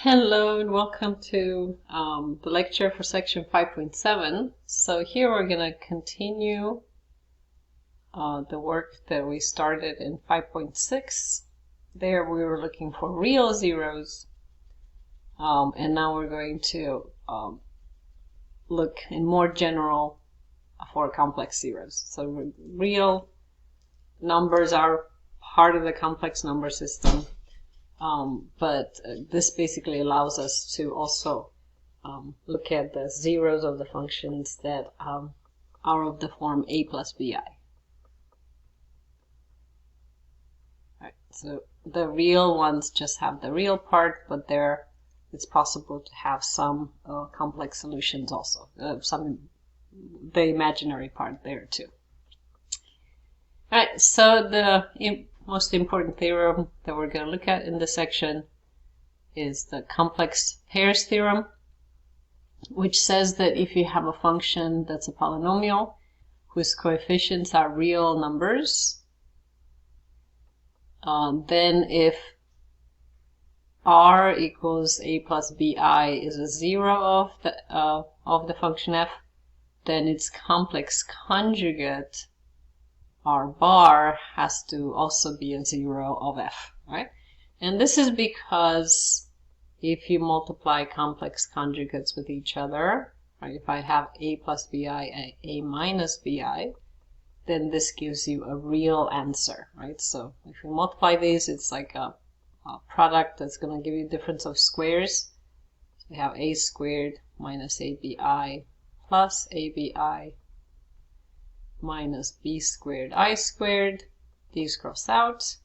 Hello and welcome to the lecture for section 5.7. So here we're going to continue the work that we started in 5.6. There we were looking for real zeros, and now we're going to look in more general for complex zeros. So real numbers are part of the complex number system. But this basically allows us to also look at the zeros of the functions that are of the form a plus bi. Right, so the real ones just have the real part, but it's possible to have some complex solutions also, the imaginary part there too. All right, so the most important theorem that we're going to look at in this section is the complex pairs theorem, which says that if you have a function that's a polynomial whose coefficients are real numbers, then if r equals a plus bi is a zero of the function f, then its complex conjugate r bar has to also be a zero of f, right? And this is because if you multiply complex conjugates with each other, right, if I have a plus bi and a minus bi, then this gives you a real answer, right? So if you multiply these, it's like a product that's going to give you a difference of squares. So we have a squared minus abi plus abi minus b squared I squared. These cross out.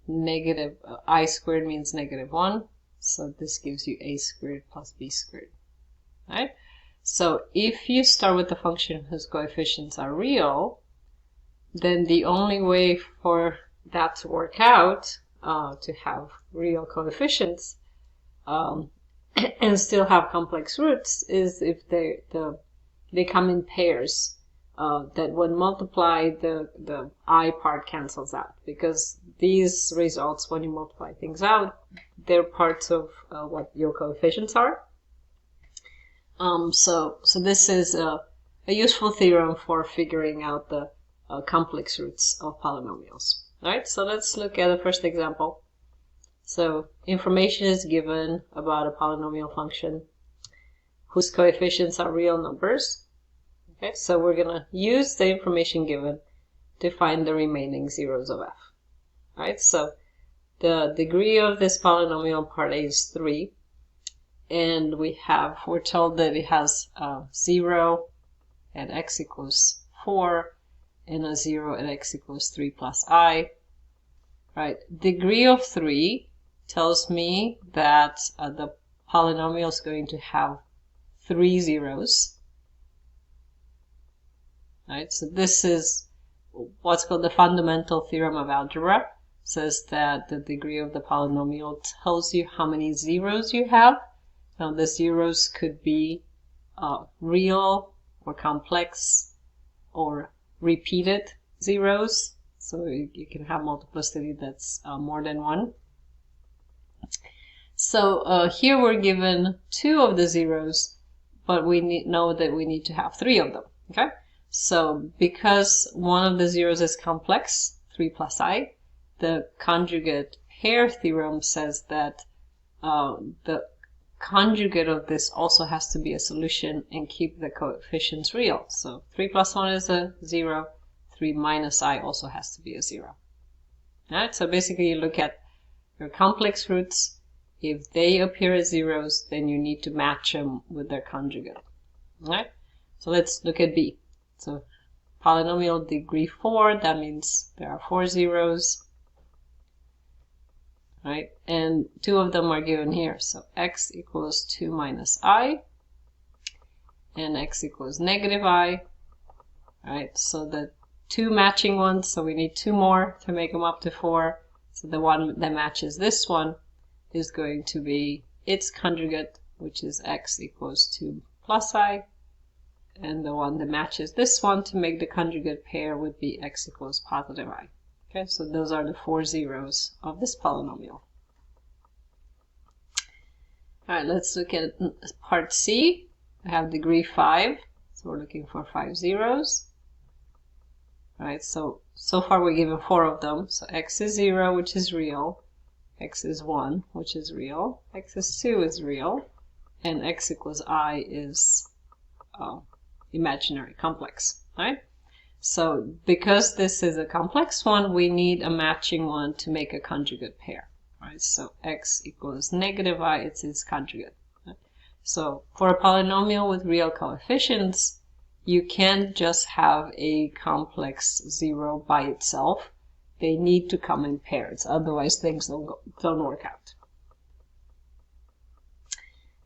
Negative I squared means -1. So this gives you a squared plus b squared. Right? So if you start with the function whose coefficients are real, then the only way for that to work out, to have real coefficients and still have complex roots, is if they come in pairs. That when multiplied, the I part cancels out, because these results, when you multiply things out, they're parts of what your coefficients are. So this is a useful theorem for figuring out the complex roots of polynomials. All right, so let's look at the first example. So information is given about a polynomial function whose coefficients are real numbers. Okay, so we're going to use the information given to find the remaining zeros of f. Alright, so the degree of this polynomial part A is 3, and we're told that it has 0 at x equals 4 and a 0 at x equals 3 plus I. Right, degree of 3 tells me that the polynomial is going to have 3 zeros. Right, so this is what's called the fundamental theorem of algebra. It says that the degree of the polynomial tells you how many zeros you have. Now the zeros could be real or complex or repeated zeros. So you can have multiplicity that's more than 1. So here we're given 2 of the zeros, but we know that we need to have 3 of them. Okay. So because one of the zeros is complex, 3 plus I, the conjugate pair theorem says that the conjugate of this also has to be a solution and keep the coefficients real. So 3 plus 1 is a 0, 3 minus I also has to be a 0. Alright, so basically you look at your complex roots. If they appear as zeros, then you need to match them with their conjugate. Alright, so let's look at B. So polynomial degree 4, that means there are 4 zeros, right? And 2 of them are given here. So x equals 2 minus I, and x equals -I, right? So the 2 matching ones, so we need 2 more to make them up to 4. So the one that matches this one is going to be its conjugate, which is x equals 2 plus I. And the one that matches this one to make the conjugate pair would be x equals positive I. Okay, so those are the 4 zeros of this polynomial. All Right, let's look at part C. We have degree 5, so we're looking for 5 zeros. All right, so far we're given 4 of them. So x is 0, which is real, x is 1, which is real, x is 2 is real, and x equals I is imaginary, complex. All right? So because this is a complex one, we need a matching one to make a conjugate pair. Right? So x equals negative I, it's its conjugate. Right? So for a polynomial with real coefficients, you can't just have a complex 0 by itself. They need to come in pairs, otherwise things don't work out.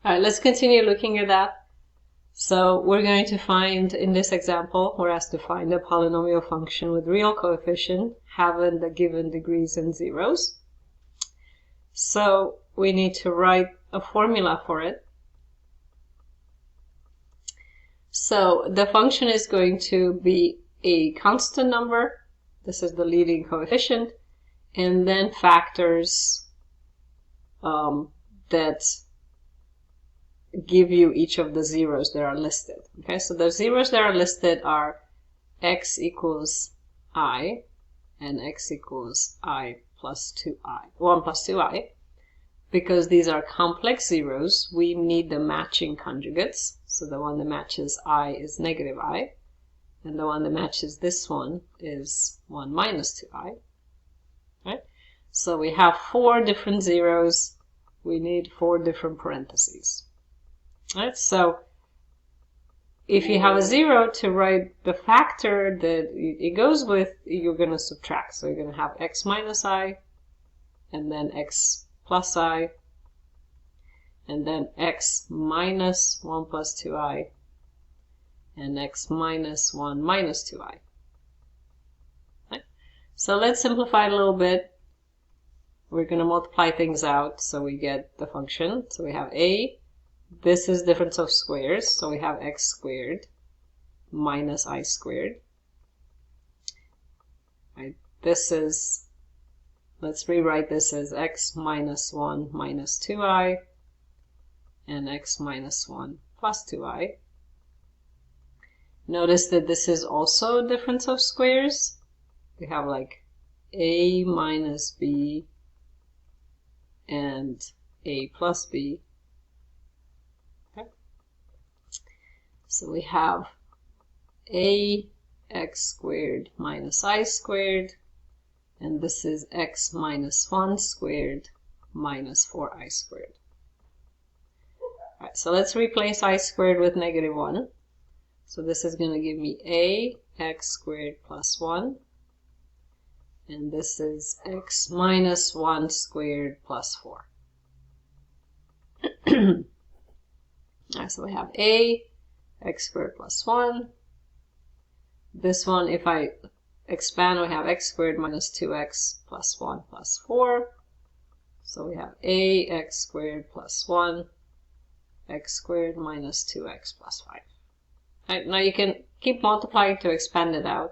All right, let's continue looking at that. So we're going to find, in this example, we're asked to find a polynomial function with real coefficient having the given degrees and zeros. So we need to write a formula for it. So the function is going to be a constant number. This is the leading coefficient. And then factors that give you each of the zeros that are listed. Okay, so the zeros that are listed are x equals I and x equals I plus 2i, 1 plus 2i. Because these are complex zeros, we need the matching conjugates. So the one that matches I is negative I, and the one that matches this one is 1 minus 2i. Right? So we have 4 different zeros. We need 4 different parentheses. Right? So if you have a 0 to write the factor that it goes with, you're going to subtract. So you're going to have x minus I, and then x plus I, and then x minus 1 plus 2i, and x minus 1 minus 2i. Right? So let's simplify it a little bit. We're going to multiply things out so we get the function. So we have a, this is difference of squares, so we have x squared minus I squared. Right? This is, let's rewrite this as x minus 1 minus 2i and x minus 1 plus 2i. Notice that this is also a difference of squares. We have like a minus b and a plus b. Okay. So we have a x squared minus I squared, and this is x minus 1 squared minus 4i squared. All right, so let's replace I squared with negative 1. So this is going to give me a x squared plus 1. And this is x minus 1 squared plus 4. Alright, so we have a x squared plus 1. This one, if I expand, we have x squared minus 2x plus 1 plus 4. So we have a x squared plus 1, x squared minus 2x plus 5. Right, now you can keep multiplying to expand it out,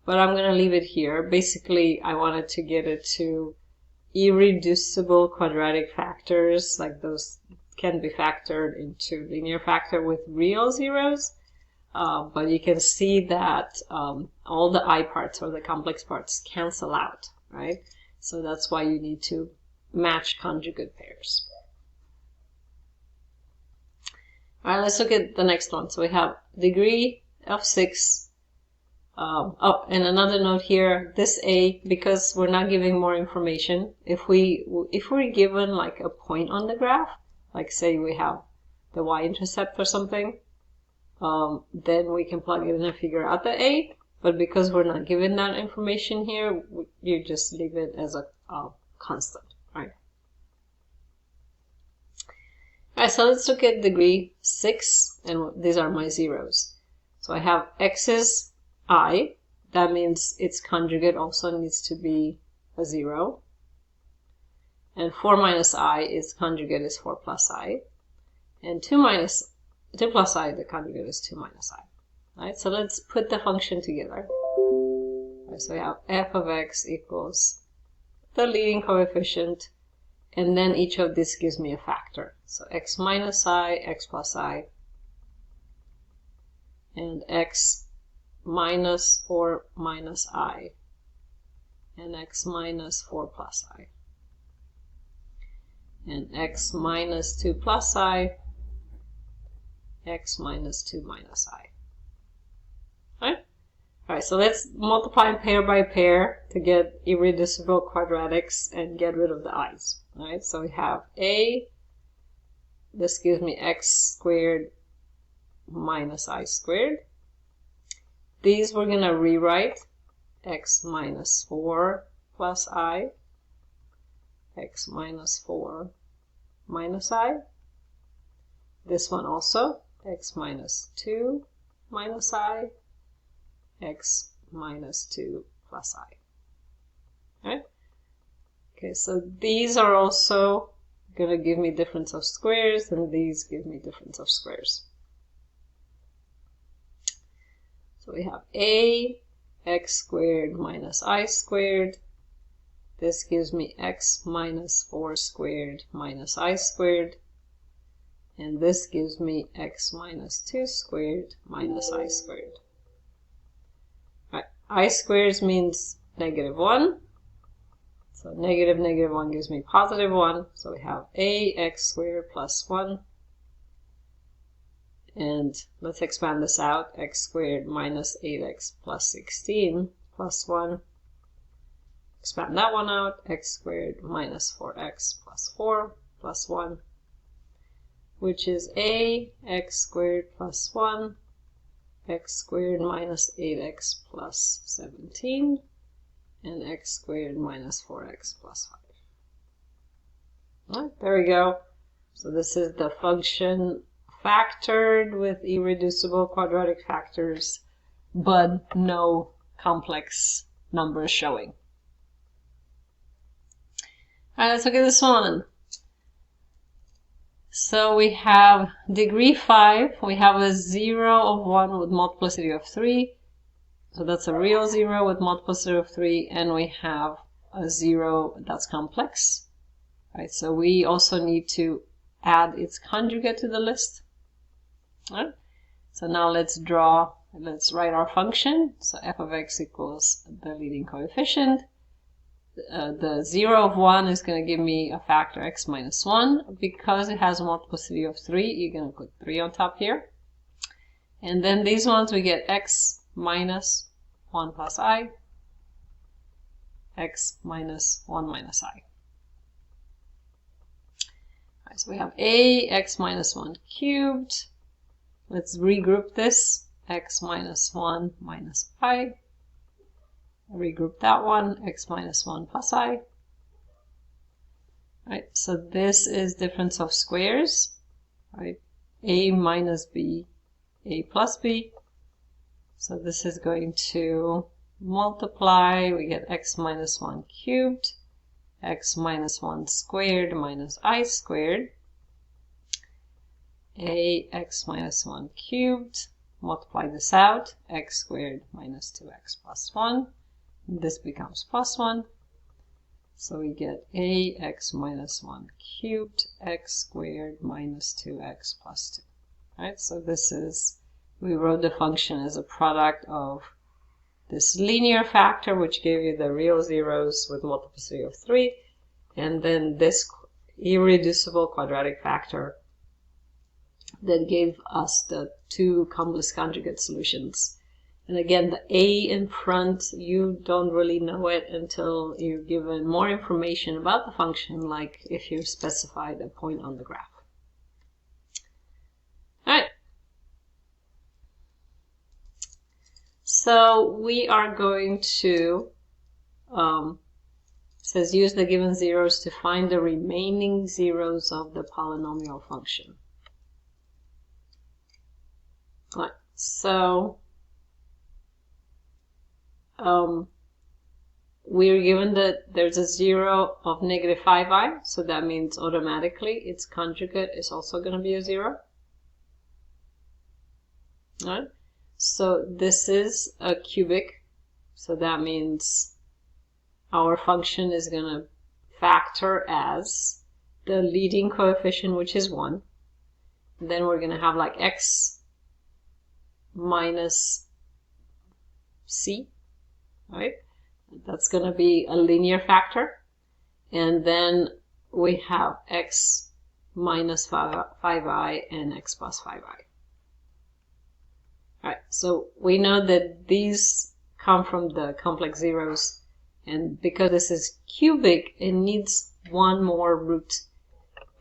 but I'm going to leave it here. Basically, I wanted to get it to irreducible quadratic factors, like those can be factored into linear factor with real zeros. But you can see that all the I parts or the complex parts cancel out, right? So that's why you need to match conjugate pairs. All right, let's look at the next one. So we have degree of 6. Oh, and another note here, this a, because we're not giving more information, if we're given like a point on the graph, like say we have the y-intercept or something, then we can plug it in and figure out the a, but because we're not given that information here, you just leave it as a constant, right? Alright, so let's look at degree 6, and these are my zeros. So I have x's I, that means its conjugate also needs to be a 0. And 4 minus I, its conjugate is 4 plus I. And 2 plus I, the conjugate is 2 minus I. Right, so let's put the function together. Right, so we have f of x equals the leading coefficient and then each of these gives me a factor. So x minus I, x plus I, and x minus 4 minus I, and x minus 4 plus I, and x minus 2 plus I, x minus 2 minus I. Right? Alright, so let's multiply pair by pair to get irreducible quadratics and get rid of the i's. Alright, so we have a, this gives me x squared minus I squared. These we're going to rewrite x minus 4 plus I, x minus 4 minus I. This one also, x minus 2 minus I, x minus 2 plus I. Right? Okay, so these are also going to give me difference of squares, and these give me difference of squares. So we have a x squared minus I squared. This gives me x minus 4 squared minus I squared. And this gives me x minus 2 squared minus I squared. Right. I squares means negative 1. So negative 1 gives me positive 1. So we have a x squared plus 1. And let's expand this out. X squared minus 8x plus 16 plus 1. Expand that one out. X squared minus 4x plus 4 plus 1. Which is a x squared plus 1, x squared minus 8x plus 17, and x squared minus 4x plus 5. All right, there we go. So this is the function factored with irreducible quadratic factors, but no complex numbers showing. All right, let's look at this one. So we have degree 5, we have a 0 of 1 with multiplicity of 3, so that's a real 0 with multiplicity of 3, and we have a 0 that's complex. Right, so we also need to add its conjugate to the list. Right? So now let's write our function. So f of x equals the leading coefficient. The 0 of 1 is going to give me a factor x minus 1. Because it has a multiplicity of 3, you're going to put 3 on top here. And then these ones we get x minus 1 plus I, x minus 1 minus I. Alright, so we have a x minus 1 cubed. Let's regroup this. X minus 1 minus I. Regroup that one, x minus 1 plus I. Right, so this is difference of squares. Right, a minus b, a plus b. So this is going to multiply. We get x minus 1 cubed, x minus 1 squared minus I squared. A x minus 1 cubed. Multiply this out, x squared minus 2x plus 1. This becomes plus 1. So we get a x minus 1 cubed, x squared minus 2x plus 2. Right? So this is, we wrote the function as a product of this linear factor, which gave you the real zeros with multiplicity of 3, and then this irreducible quadratic factor that gave us the two complex conjugate solutions. And again, the a in front, you don't really know it until you're given more information about the function, like if you specified a point on the graph. Alright. So we are going to, says use the given zeros to find the remaining zeros of the polynomial function. Right, so we're given that there's a 0 of negative 5i, so that means automatically its conjugate is also going to be a 0. Right? So this is a cubic, so that means our function is going to factor as the leading coefficient, which is 1. And then we're going to have like x minus c, right? That's going to be a linear factor. And then we have x minus 5i and x plus 5i. Alright, so we know that these come from the complex zeros, and because this is cubic, it needs one more root,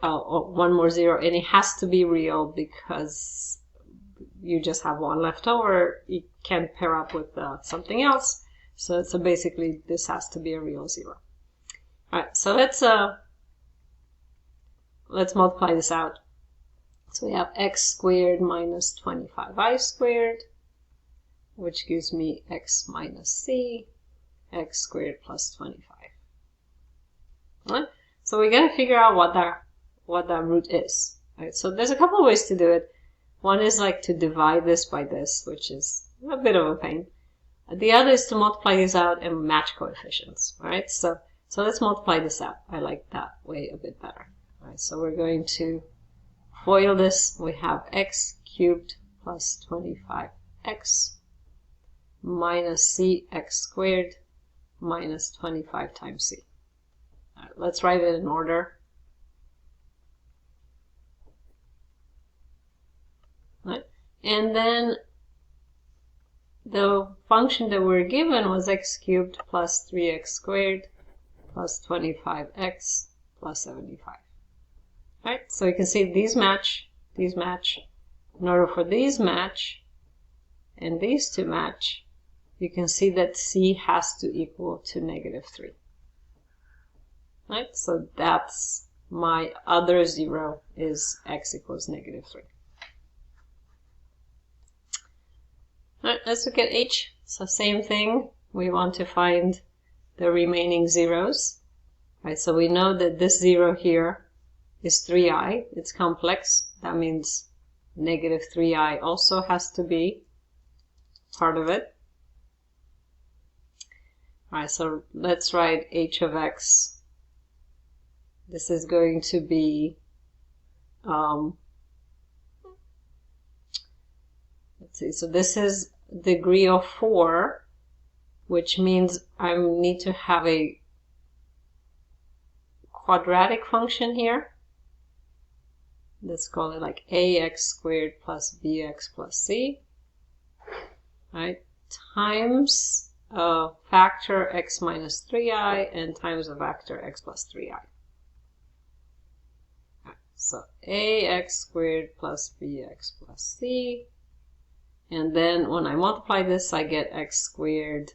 or one more zero, and it has to be real because you just have one left over. You can't pair up with something else, so basically this has to be a real zero. Alright, so let's multiply this out. So we have x squared minus 25i squared, which gives me x minus c, x squared plus 25. Right? So we got to figure out what that root is. Right? So there's a couple of ways to do it. One is like to divide this by this, which is a bit of a pain. The other is to multiply these out and match coefficients. Right? So let's multiply this out. I like that way a bit better. Right? So we're going to FOIL this. We have x cubed plus 25x minus c x squared minus 25 times c. All right, let's write it in order. Right. And then the function that we're given was x cubed plus 3x squared plus 25x plus 75. Right, so you can see these match. In order for these match and these to match, you can see that c has to equal to -3. Right, so that's my other zero, is x equals -3. All right, let's look at h. So same thing. We want to find the remaining zeros. Right, so we know that this zero here is 3i. It's complex. That means -3i also has to be part of it. Alright, so let's write h of x. This is going to be, let's see, so this is degree of 4, which means I need to have a quadratic function here. Let's call it like ax squared plus bx plus c, right, times a factor x minus 3i and times a factor x plus 3i. Right, so ax squared plus bx plus c, and then when I multiply this, I get x squared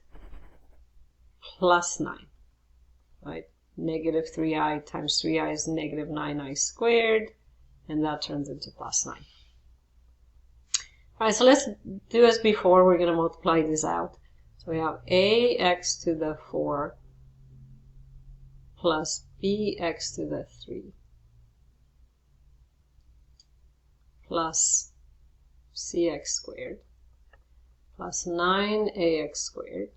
plus 9, right? -3i times 3i is -9i squared, and that turns into plus 9. Alright, so let's do as before. We're going to multiply this out. So we have ax to the 4 plus bx to the 3 plus cx squared plus 9ax squared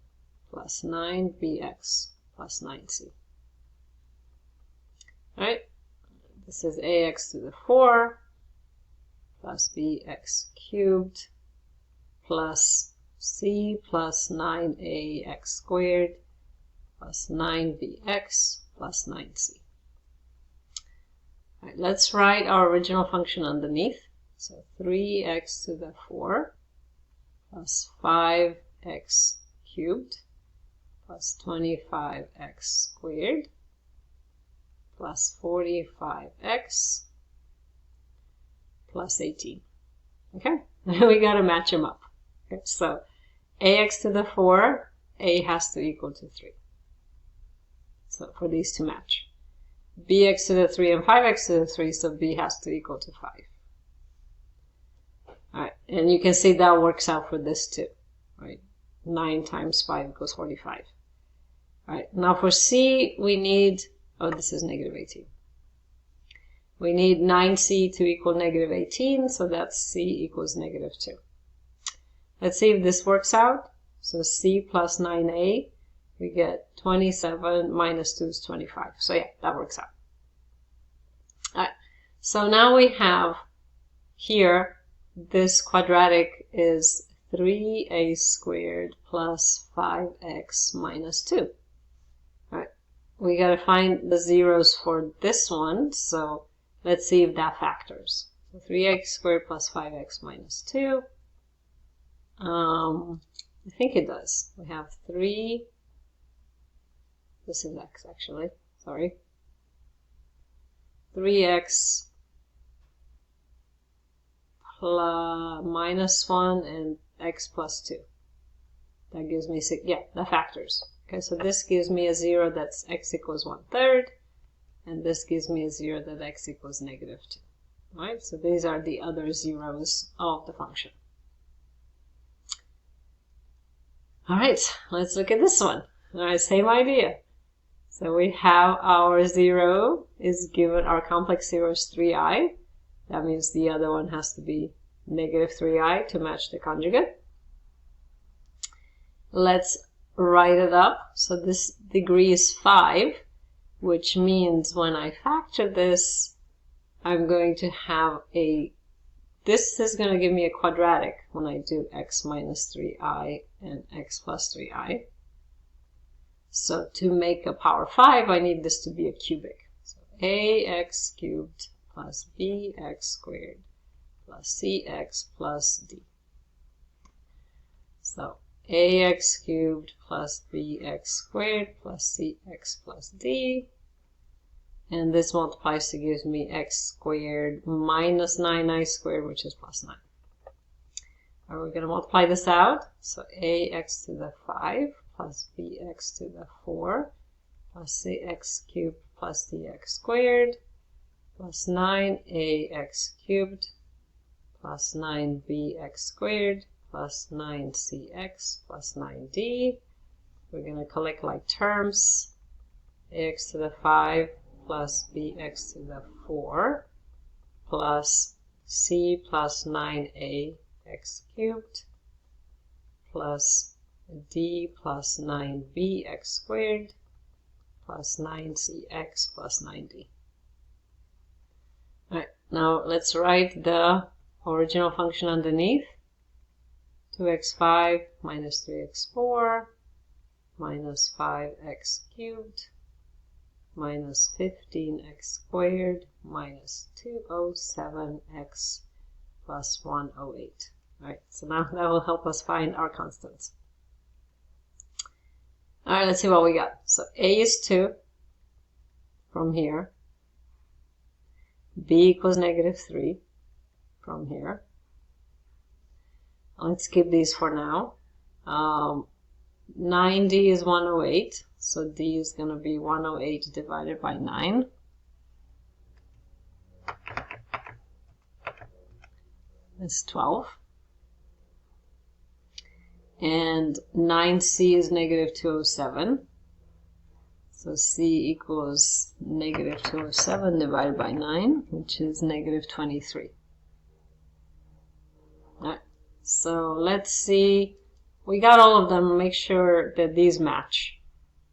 plus 9bx plus 9c. Alright, this is ax to the 4 plus bx cubed plus c plus 9ax squared plus 9bx plus 9c. Alright, let's write our original function underneath. So 3x to the 4 plus 5x cubed plus 25x squared plus 45x plus 18. Okay, we got to match them up. Okay, so ax to the 4, a has to equal to 3. So for these to match. Bx to the 3 and 5x to the 3, so b has to equal to 5. Alright, and you can see that works out for this too. Right, 9 times 5 equals 45. Alright, now for c, we need, oh, this is -18. We need 9c to equal -18, so that's c equals -2. Let's see if this works out. So c plus 9a, we get 27 minus 2 is 25. So yeah, that works out. All right. So now we have here, this quadratic is 3a squared plus 5x minus 2. All right. We got to find the zeros for this one, so let's see if that factors. So 3x squared plus 5x minus 2. I think it does. We have 3. This is x actually. Sorry. 3x plus minus 1 and x plus 2. That gives me 6. Yeah, that factors. Okay, so this gives me a 0 that's x equals 1/3, and this gives me a 0 that x equals negative 2. All right, so these are the other zeros of the function. All right, let's look at this one. All right, same idea. So we have our 0 is given, our complex 0 is 3i. That means the other one has to be negative 3i to match the conjugate. Let's write it up. So this degree is 5, which means when I factor this, I'm going to have this is going to give me a quadratic when I do x minus 3i and x plus 3i. So to make a power 5, I need this to be a cubic. So ax cubed plus bx squared plus cx plus d. So ax cubed plus bx squared plus cx plus d. And this multiplies to give me x squared minus 9i squared, which is plus 9. All right, we're going to multiply this out. So ax to the 5 plus bx to the 4 plus cx cubed plus dx squared plus 9ax cubed plus 9bx squared plus 9cx plus 9d. We're going to collect like terms. Ax to the 5 plus bx to the 4 plus c plus 9ax cubed plus d plus 9bx squared plus 9cx plus 9d. All right, now let's write the original function underneath. 2x5 minus 3x4 minus 5x cubed minus 15x squared minus 207x plus 108. All right, so now that will help us find our constants. All right, let's see what we got. So a is 2 from here. B equals negative 3 from here. Let's keep these for now. 9d is 108, so d is going to be 108 divided by 9. That's 12. And 9c is negative 207. So c equals negative 207 divided by 9, which is negative 23. All right. So let's see. We got all of them. Make sure that these match.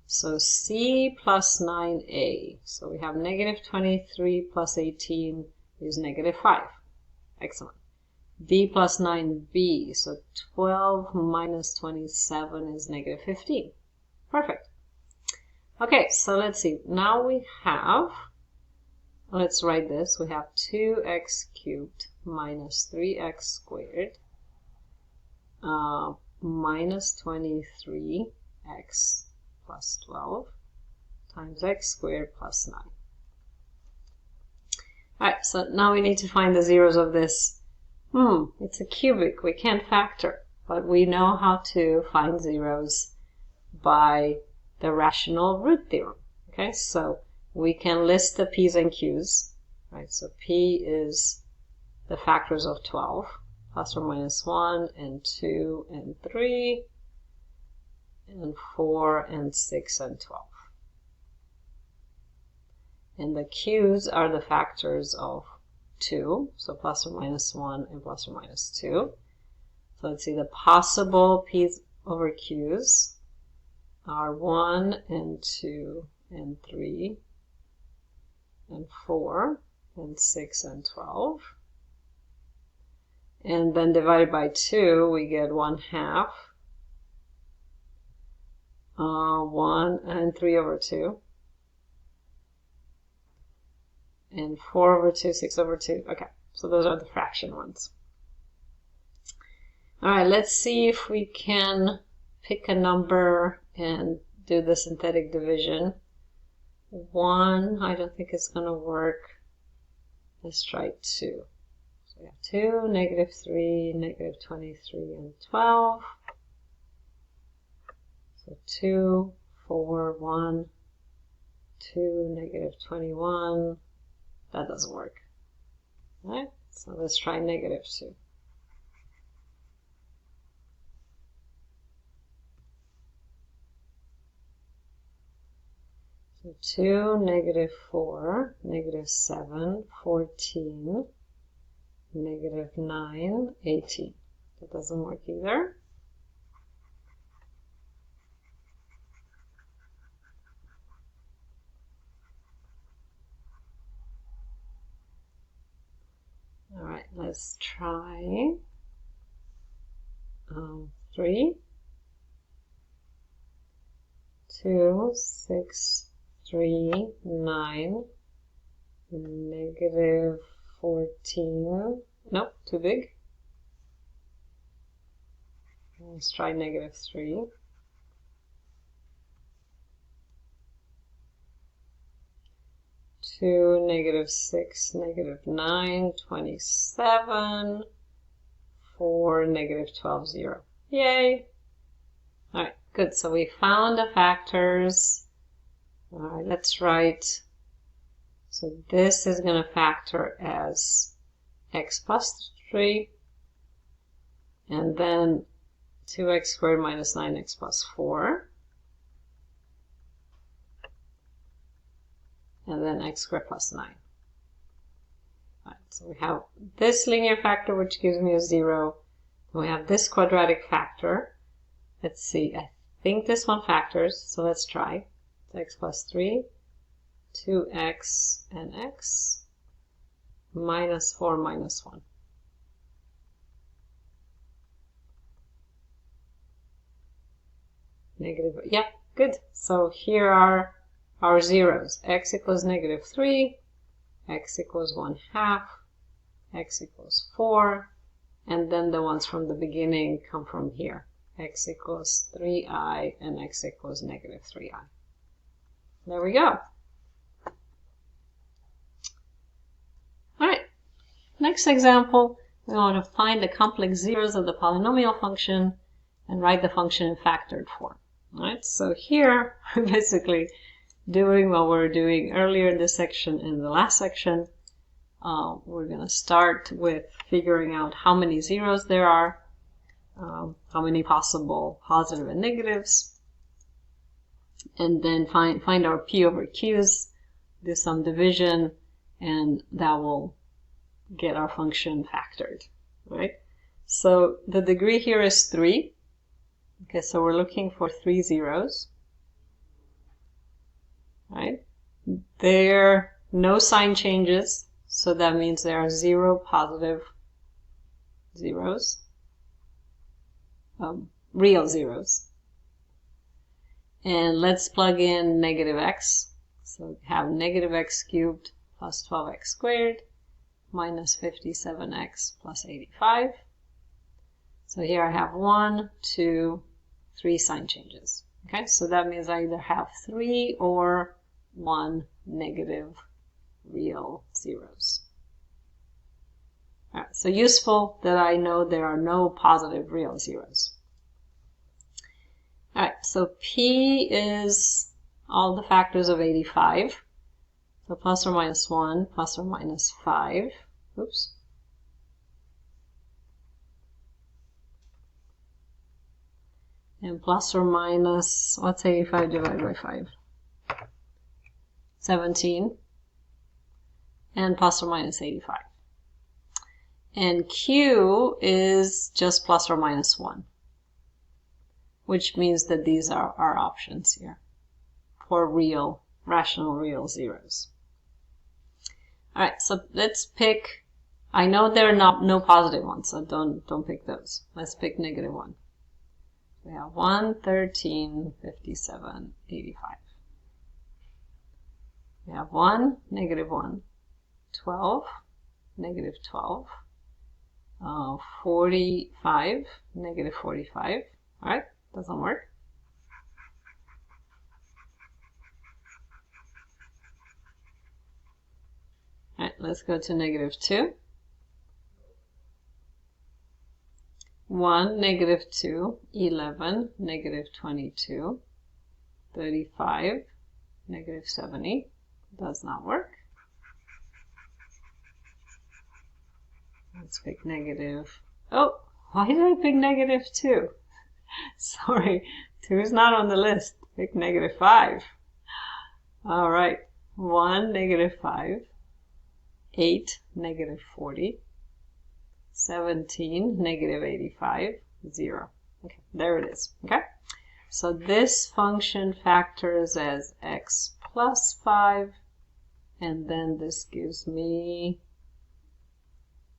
So c plus 9a. So we have negative 23 plus 18 is negative 5. Excellent. D plus 9b. So 12 minus 27 is negative 15. Perfect. Okay, so let's see. Now we have, let's write this. We have 2x cubed minus 3x squared minus 23x plus 12 times x squared plus 9. Alright, so now we need to find the zeros of this. It's a cubic. We can't factor, but we know how to find zeros by the rational root theorem. Okay, so we can list the p's and q's. Right, so p is the factors of 12, plus or minus 1 and 2 and 3 and 4 and 6 and 12. And the q's are the factors of 2, so plus or minus 1 and plus or minus 2. So let's see, the possible p's over q's are 1 and 2 and 3 and 4 and 6 and 12. And then divided by 2, we get 1/2. 1 and 3 over 2. And 4 over 2, 6 over 2. Okay, so those are the fraction ones. All right, let's see if we can pick a number and do the synthetic division. 1, I don't think it's going to work. Let's try 2. So we have 2, -3, -23, and 12. So 2, 4, 1, 2, -21. That doesn't work. All right, so let's try -2. So 2, -4, -7, 14, -9, 18. That doesn't work either. All right, let's try 3, 2, 6, 3, 9, -14. Nope, too big. Let's try -3. 2, -6, -9, 27, 4, -12, 0. Yay! All right, good. So we found the factors. All right, let's write. So this is going to factor as x plus 3, and then 2x squared minus 9x plus 4. And then x squared plus 9. All right, so we have this linear factor, which gives me a 0. And we have this quadratic factor. Let's see, I think this one factors, so let's try. It's x plus 3, 2x and x, minus 4 minus 1. Negative, yeah, good. So here are our zeros. X equals -3, x equals 1/2, x equals 4, and then the ones from the beginning come from here. X equals 3i and x equals -3i. There we go. All right, next example, we want to find the complex zeros of the polynomial function and write the function in factored form. All right, so here we're basically doing what we were doing earlier in this section and the last section. We're going to start with figuring out how many zeros there are, how many possible positive and negatives, and then find our p over q's, do some division, and that will get our function factored, right? So the degree here is 3. Okay, so we're looking for 3 zeros. Right? There are no sign changes, so that means there are 0 positive zeros, real zeros. And let's plug in -x. So we have -x cubed plus 12x squared minus 57x plus 85. So here I have 1, 2, 3 sign changes. Okay, so that means I either have 3 or 1 negative real zeros. All right, so useful that I know there are no positive real zeros. All right, so P is all the factors of 85. So plus or minus 1, plus or minus 5. Oops. And plus or minus, what's 85 divided by 5? 17. And plus or minus 85. And Q is just plus or minus 1, which means that these are our options here for real, rational real zeros. All right, so let's pick, I know there are no positive ones, so don't pick those. Let's pick negative 1. We have 1, 13, 57, 85. We have 1, negative 1, 12, negative 12, 45, negative 45. All right, doesn't work. All right, let's go to negative 2. 1, negative 2, 11, negative 22, 35, negative 70. Does not work. Let's pick negative. Oh, why did I pick negative 2? Sorry, 2 is not on the list. Pick negative 5. All right, 1, negative 5, 8, negative 40, 17, negative 85, 0. Okay, there it is. Okay, so this function factors as x plus 5, and then this gives me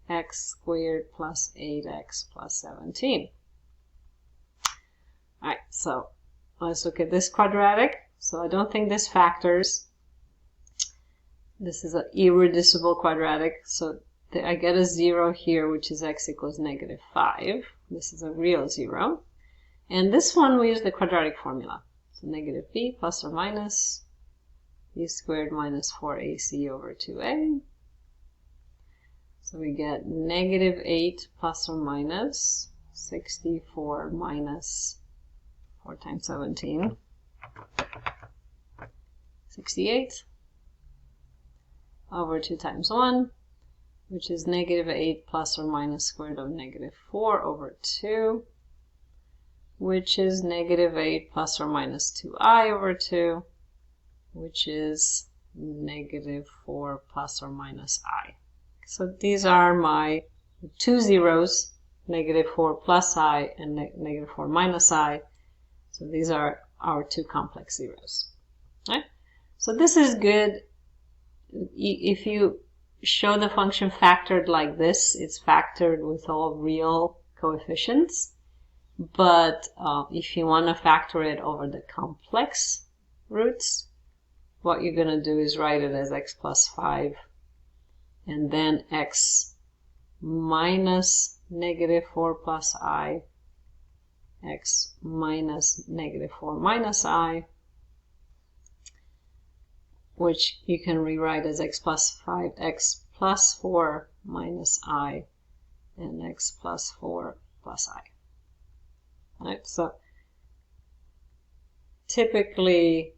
x squared plus 8x plus 17. All right, so let's look at this quadratic. So I don't think this factors. This is an irreducible quadratic, so I get a 0 here, which is x equals negative 5. This is a real 0. And this one, we use the quadratic formula. So negative b plus or minus b squared minus 4ac over 2a. So we get negative 8 plus or minus 64 minus 4 times 17. 68 over 2 times 1, which is negative 8 plus or minus square root of negative 4 over 2, which is negative 8 plus or minus 2i over 2, which is negative 4 plus or minus I. So these are my two zeros, negative 4 plus I and negative 4 minus I. So these are our two complex zeros. Right? So this is good. If you show the function factored like this, it's factored with all real coefficients. But if you want to factor it over the complex roots, what you're going to do is write it as x plus 5 and then x minus negative 4 plus I, x minus negative 4 minus I, which you can rewrite as x plus 5, x plus 4 minus I, and x plus 4 plus I. All right, so typically,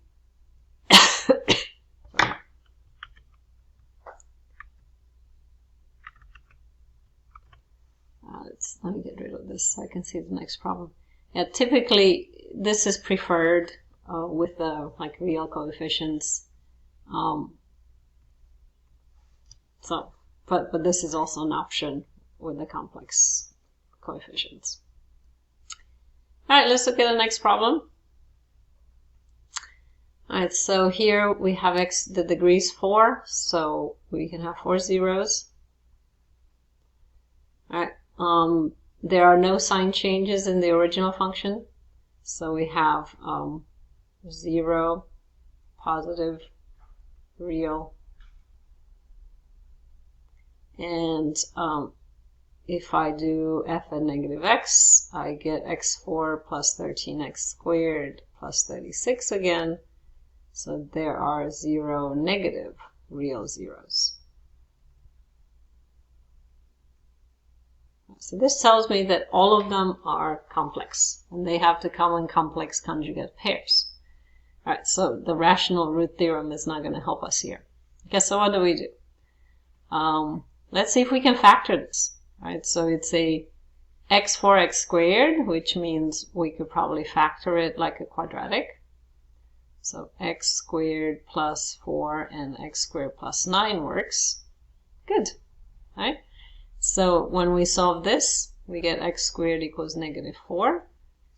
let me get rid of this so I can see the next problem. Yeah, typically this is preferred with the like real coefficients. But this is also an option with the complex coefficients. All right, let's look at the next problem. All right, so here we have x, the degree is 4, so we can have 4 zeros. All right, there are no sign changes in the original function, so we have 0, positive, real, and if I do f at negative x, I get x4 plus 13x squared plus 36 again. So there are 0 negative real zeros. So this tells me that all of them are complex, and they have to come in complex conjugate pairs. All right, so the rational root theorem is not going to help us here. Okay, so what do we do? Let's see if we can factor this. All right, so it's a x4x squared, which means we could probably factor it like a quadratic. So x squared plus 4 and x squared plus 9 works. Good. All right. So when we solve this, we get x squared equals negative 4.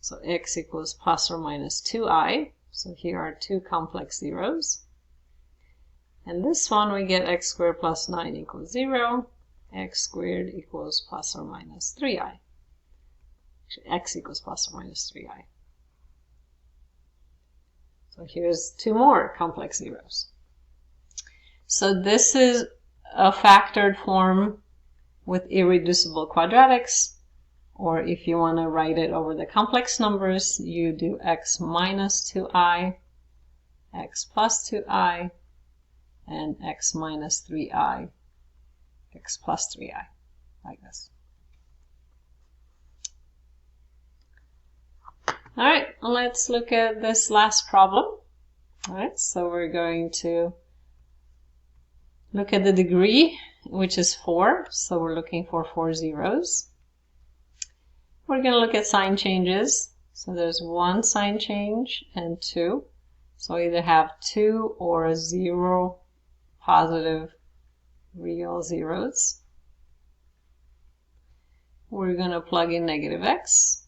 So x equals plus or minus 2i. So here are two complex zeros. And this one we get x squared plus 9 equals 0. X squared equals plus or minus 3i. Actually, x equals plus or minus 3i. So here's two more complex zeros. So this is a factored form with irreducible quadratics, or if you want to write it over the complex numbers, you do x minus 2i, x plus 2i, and x minus 3i, x plus 3i, like this. All right, let's look at this last problem. All right, so we're going to look at the degree, which is 4. So we're looking for 4 zeros. We're going to look at sign changes. So there's 1 sign change and 2. So either have 2 or 0 positive real zeros. We're going to plug in negative x.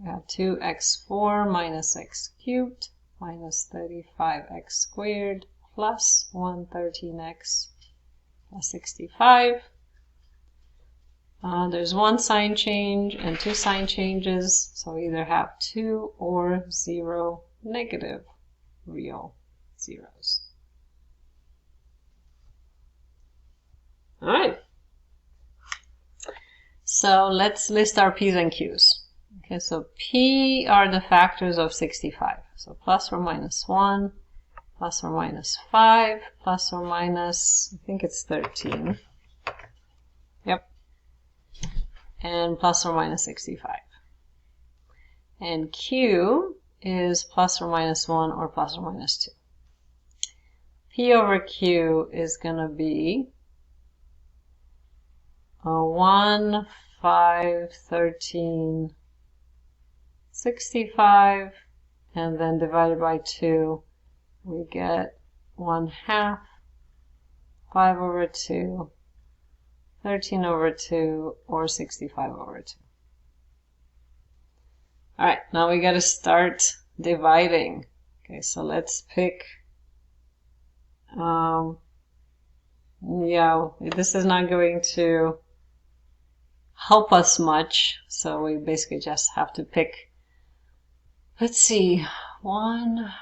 We have 2x4 minus x cubed minus 35x squared plus 113x plus 65. There's 1 sign change and 2 sign changes, so we either have 2 or 0 negative real zeros. All right. So let's list our p's and q's. Okay, so p are the factors of 65. So plus or minus 1, plus or minus 5, plus or minus, I think it's 13. Yep. And plus or minus 65. And q is plus or minus 1 or plus or minus 2. P over q is going to be 1, 5, 13, 65, and then divided by 2, we get 1/2, 5 over 2, 13 over 2, or 65 over 2. All right, now we got to start dividing. Okay, so let's pick, yeah, this is not going to help us much, so we basically just have to pick, let's see, 1,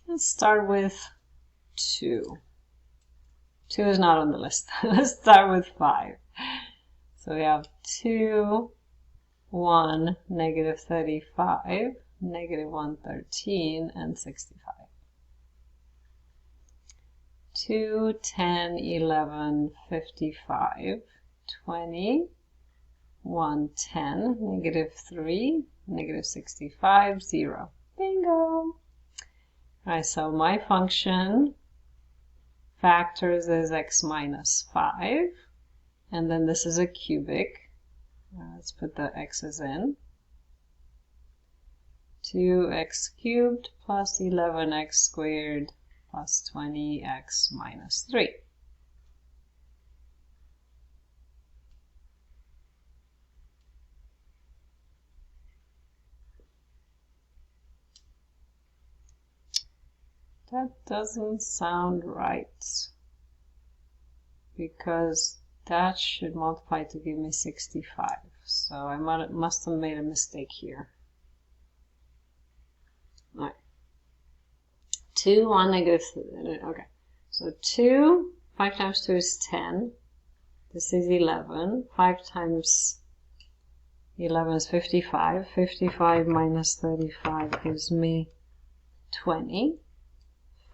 let's start with 2. 2 is not on the list. Let's start with 5. So we have 2, 1, negative 35, negative 113, and 65. 2, 10, 11, 55, 20, 1, 10, negative 3, negative 65, 0. Bingo! All right, so my function factors is x minus 5, and then this is a cubic. Let's put the x's in. 2x cubed plus 11x squared plus 20x minus 3. That doesn't sound right, because that should multiply to give me 65. So I must have made a mistake here. All right. 2, 1, negative, okay. So 2, 5 times 2 is 10. This is 11. 5 times 11 is 55. 55 minus 35 gives me 20.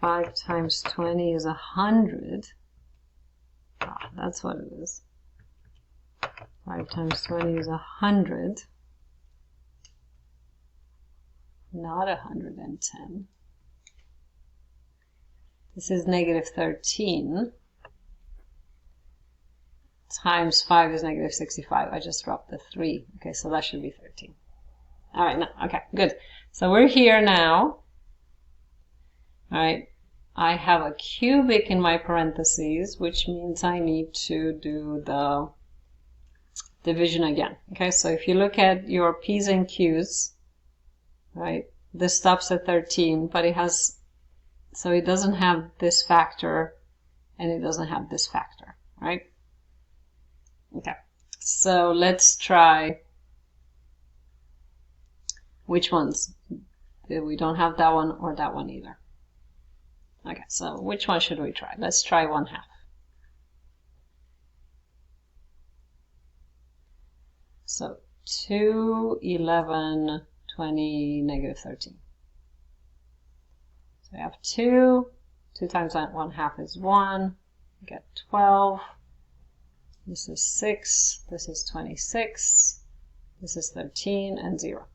5 times 20 is 100. Ah, that's what it is. 5 times 20 is 100. Not 110. This is negative 13. Times 5 is negative 65. I just dropped the 3. Okay, so that should be 13. All right, no, okay, good. So we're here now. All right, I have a cubic in my parentheses, which means I need to do the division again. Okay, so if you look at your P's and Q's, right, this stops at 13, but it has, so it doesn't have this factor and it doesn't have this factor, right? Okay, so let's try which ones. We don't have that one or that one either. Okay, so which one should we try? Let's try 1/2. So 2, 11, 20, -13. So we have 2. 2 times 1/2 is 1. We get 12. This is 6. This is 26. This is 13 and 0.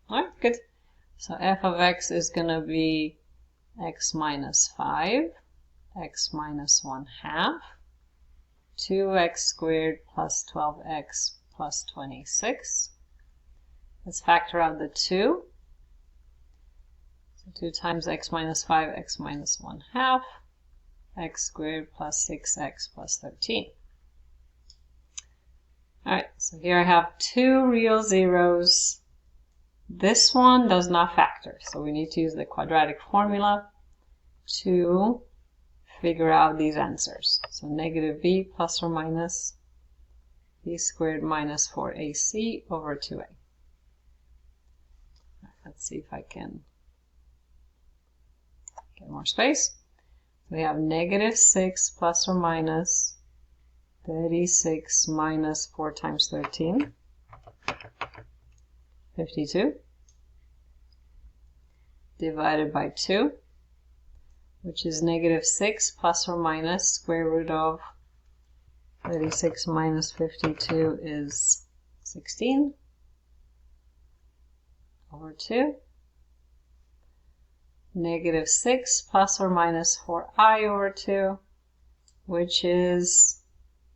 All right, good. So f of x is going to be x minus 5, x minus 1/2, 2x squared plus 12x plus 26. Let's factor out the 2. So 2 times x minus 5, x minus 1/2, x squared plus 6x plus 13. All right, so here I have 2 real zeros. This one does not factor, so we need to use the quadratic formula to figure out these answers. So negative b plus or minus b squared minus 4ac over 2a. Let's see if I can get more space. We have negative 6 plus or minus 36 minus 4 times 13. 52 divided by 2, which is negative 6 plus or minus square root of 36 minus 52 is 16 over 2. Negative 6 plus or minus 4i over 2, which is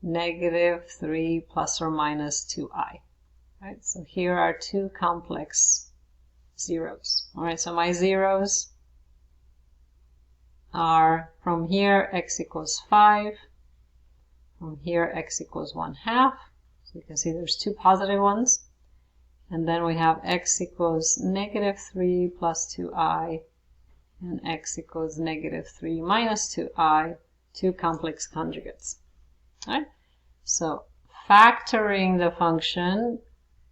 negative 3 plus or minus 2i. Right, so here are 2 complex zeros. All right, so my zeros are from here x equals 5, from here x equals 1/2. So you can see there's 2 positive ones. And then we have x equals negative 3 plus 2i, and x equals negative 3 minus 2i, 2 complex conjugates. All right, so factoring the function,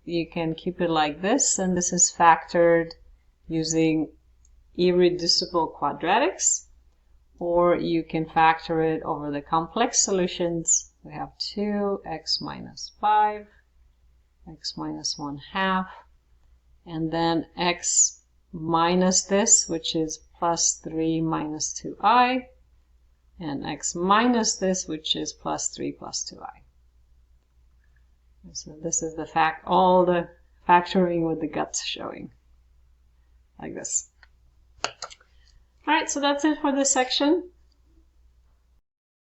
you can keep it like this, and this is factored using irreducible quadratics, or you can factor it over the complex solutions. We have 2x minus 5, x minus 1/2, and then x minus this, which is plus 3 minus 2i, and x minus this, which is plus 3 plus 2i. So this is the all the factoring with the guts showing, like this. All right, so that's it for this section.